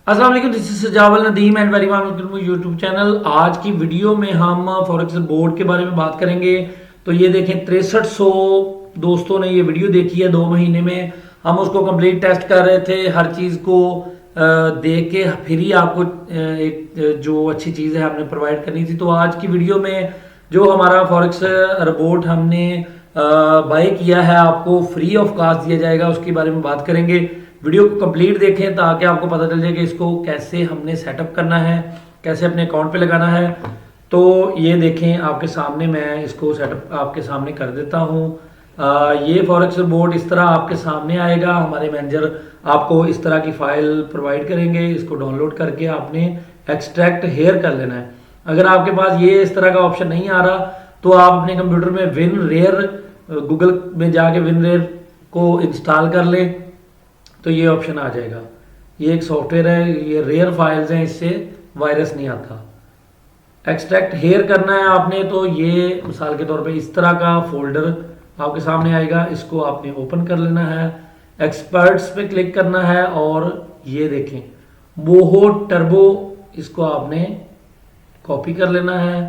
अस्सलाम वालेकुम, this is सजावल Nadeem and very welcome YouTube channel. आज की वीडियो में हम फॉरेक्स बोर्ड के बारे में बात करेंगे। तो ये देखें 6300 दोस्तों ने ये वीडियो देखी है 2 महीने में। हम उसको कंप्लीट टेस्ट कर रहे थे, हर चीज़ को देख के फिर ही आपको एक जो अच्छी चीज़ है हमने प्रोवाइड करनी थी। तो आज की वीडियो में जो हमारा फॉरेक्स रिपोर्ट हमने बाय किया है आपको फ्री ऑफ कॉस्ट दिया जाएगा, उसके बारे में बात करेंगे। वीडियो को कंप्लीट देखें ताकि आपको पता चल जाए कि इसको कैसे हमने सेटअप करना है, कैसे अपने अकाउंट पे लगाना है। तो ये देखें आपके सामने, मैं इसको सेटअप आपके सामने कर देता हूँ। ये फॉरेक्स बोर्ड इस तरह आपके सामने आएगा। हमारे मैनेजर आपको इस तरह की फाइल प्रोवाइड करेंगे। इसको डाउनलोड करके आपने एक्सट्रैक्ट हेयर कर लेना है। अगर आपके पास ये इस तरह का ऑप्शन नहीं आ रहा तो आप अपने कंप्यूटर में विन रेयर, गूगल में जाके विन रेयर को इंस्टॉल कर लें तो ये ऑप्शन आ जाएगा। ये एक सॉफ्टवेयर है, ये रेयर फाइल्स हैं, इससे वायरस नहीं आता। एक्सट्रैक्ट हेयर करना है आपने तो ये मिसाल के तौर पे इस तरह का फोल्डर आपके सामने आएगा। इसको आपने ओपन कर लेना है, एक्सपर्ट्स पे क्लिक करना है और ये देखें मोहो टर्बो, इसको आपने कॉपी कर लेना है।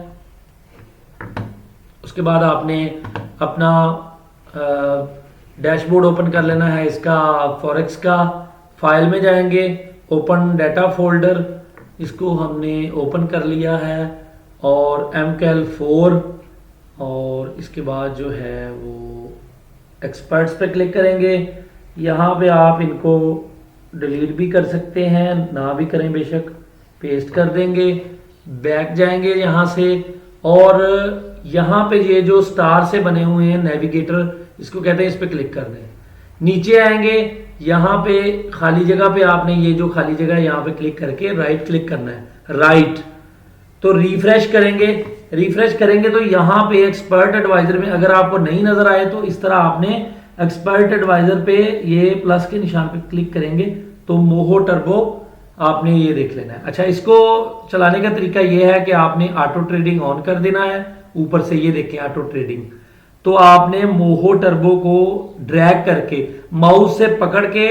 उसके बाद आपने अपना डैशबोर्ड ओपन कर लेना है इसका, फॉरेक्स का। फाइल में जाएंगे, ओपन डाटा फोल्डर, इसको हमने ओपन कर लिया है और MCAL4 और इसके बाद जो है वो एक्सपर्ट्स पे क्लिक करेंगे। यहाँ पे आप इनको डिलीट भी कर सकते हैं, ना भी करें बेशक। पेस्ट कर देंगे, बैक जाएंगे यहाँ से और यहाँ पे ये जो स्टार से बने हुए हैं नेविगेटर, इसको कहते हैं, इस पे क्लिक कर दें। नीचे आएंगे, यहाँ पे खाली जगह पे आपने ये जो खाली जगह है यहाँ पे क्लिक करके राइट क्लिक करना है, राइट। तो रिफ्रेश करेंगे, रिफ्रेश करेंगे तो यहाँ पे एक्सपर्ट एडवाइजर में अगर आपको नहीं नजर आए तो इस तरह आपने एक्सपर्ट एडवाइजर पे ये प्लस के निशान पे क्लिक करेंगे तो मोहो टर्बो आपने ये देख लेना है। अच्छा, इसको चलाने का तरीका ये है कि आपने ऑटो ट्रेडिंग ऑन कर देना है। ऊपर से ये देखें ऑटो ट्रेडिंग, तो आपने मोहो टर्बो को ड्रैग करके माउस से पकड़ के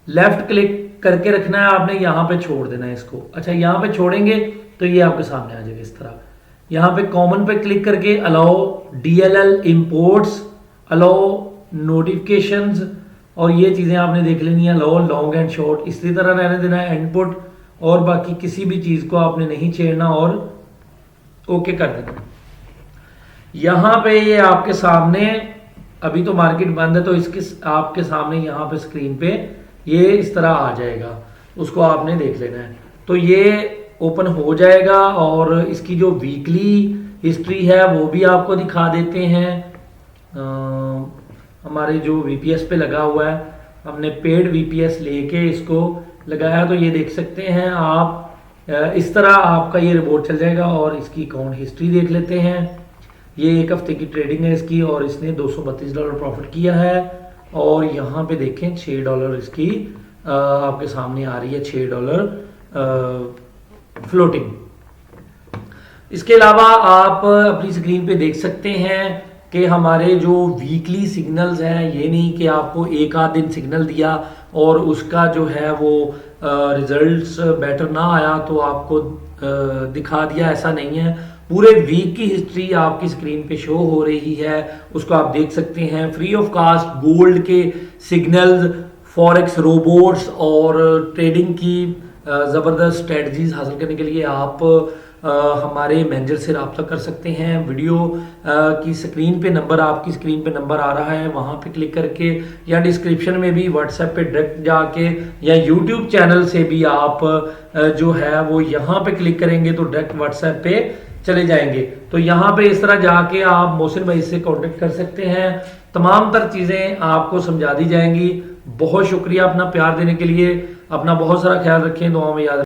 लेफ्ट क्लिक करके रखना है आपने, यहाँ पे छोड़ देना है इसको। अच्छा, यहाँ पे छोड़ेंगे तो ये आपके सामने आ जाएगा इस तरह। यहाँ पे कॉमन पे क्लिक करके allow DLL imports, allow notifications और ये चीज़ें आपने देख लेनी है, अलाउ लॉन्ग एंड शॉर्ट इसी तरह रहने देना है इनपुट, और बाकी किसी भी चीज़ को आपने नहीं छेड़ना और ओके कर देना। यहाँ पे ये आपके सामने, अभी तो मार्केट बंद है तो इसके आपके सामने यहाँ पे स्क्रीन पे ये इस तरह आ जाएगा, उसको आपने देख लेना है। तो ये ओपन हो जाएगा और इसकी जो वीकली हिस्ट्री है वो भी आपको दिखा देते हैं। हमारे जो VPS पे लगा हुआ है, हमने पेड VPS लेके इसको लगाया तो ये देख सकते हैं आप। इस तरह आपका ये रिपोर्ट चल जाएगा और इसकी अकाउंट हिस्ट्री देख लेते हैं। ये 1 हफ्ते की ट्रेडिंग है इसकी और इसने $232 प्रॉफिट किया है। और यहाँ पे देखें $6 इसकी आपके सामने आ रही है, $6 फ्लोटिंग। इसके अलावा आप अपनी स्क्रीन पे देख सकते हैं कि हमारे जो वीकली सिग्नल्स हैं, ये नहीं कि आपको एक आध दिन सिग्नल दिया और उसका जो है वो रिजल्ट्स बेटर ना आया तो आपको दिखा दिया, ऐसा नहीं है। पूरे वीक की हिस्ट्री आपकी स्क्रीन पे शो हो रही है, उसको आप देख सकते हैं। फ्री ऑफ कॉस्ट गोल्ड के सिग्नल्स, फॉरेक्स रोबोट्स और ट्रेडिंग की ज़बरदस्त स्ट्रेटजीज हासिल करने के लिए आप हमारे मैनेजर से रब्ता कर सकते हैं। वीडियो की स्क्रीन पे नंबर, आपकी स्क्रीन पे नंबर आ रहा है, वहाँ पे क्लिक करके या डिस्क्रिप्शन में भी व्हाट्सएप पे डायरेक्ट जाके या यूट्यूब चैनल से भी आप जो है वो यहाँ पे क्लिक करेंगे तो डायरेक्ट व्हाट्सएप पे चले जाएंगे। तो यहाँ पे इस तरह जाके आप मोहसिन भाई से कांटेक्ट कर सकते हैं, तमाम तर चीज़ें आपको समझा दी जाएंगी। बहुत शुक्रिया अपना प्यार देने के लिए। अपना बहुत सारा ख्याल रखें, दुआ में याद